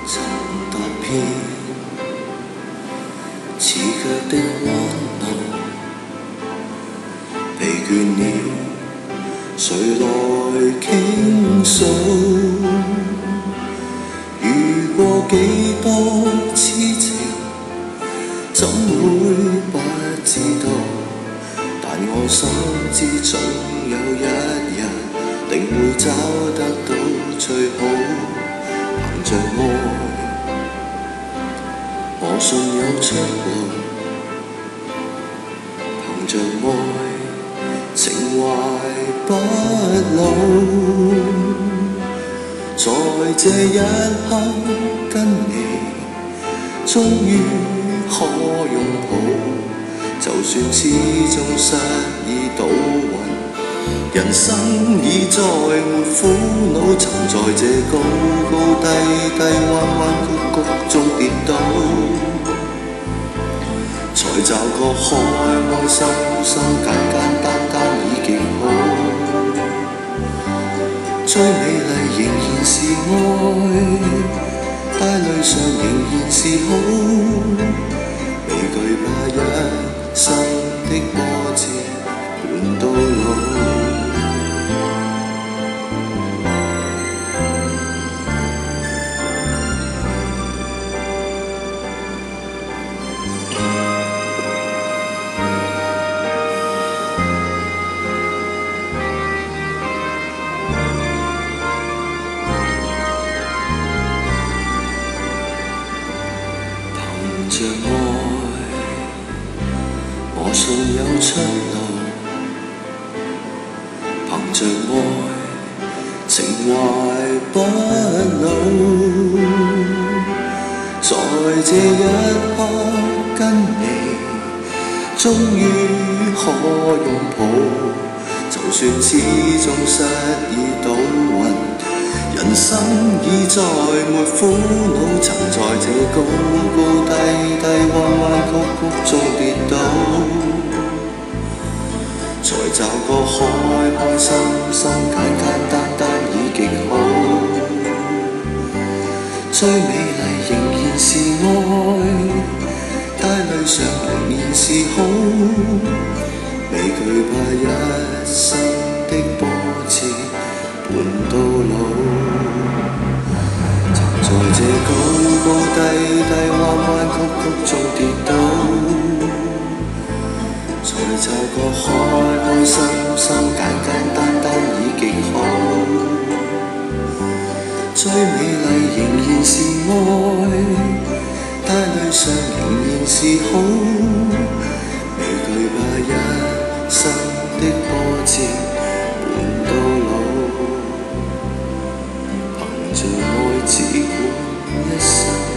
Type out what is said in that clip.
曾踏遍刺腳的彎路，疲倦了，誰來傾訴？遇過幾多痴情，怎會不知道？但我心知總有一日，定會找得到最好。憑着愛，我信有出路。憑着愛，情懷不老。在這一刻跟你，終於可擁抱。就算始終失意倒運，人生已再沒苦惱。曾在這高高低低、彎彎曲曲中跌倒，才找個開開心心、簡簡單單已極好。最美麗仍然是愛，帶淚上仍然是好，未懼怕一生的波折伴到老。憑着愛，我信有出路。憑着愛，情懷不老。在這一刻跟你，終於可擁抱。就算始終失意倒運，人生已再沒苦惱。曾在這高高低低、彎彎曲曲中跌倒，才找個開開心心、簡簡單單已極好。最美麗仍然是愛，帶淚上仍然是好，未懼怕一生的波折伴到老。在這高高低低、彎彎曲曲中跌倒，才找個開開心心、簡簡單單已極好。最美麗仍然是愛，帶淚上仍然是好，未懼怕一生的波折伴到老。憑着愛只管一生。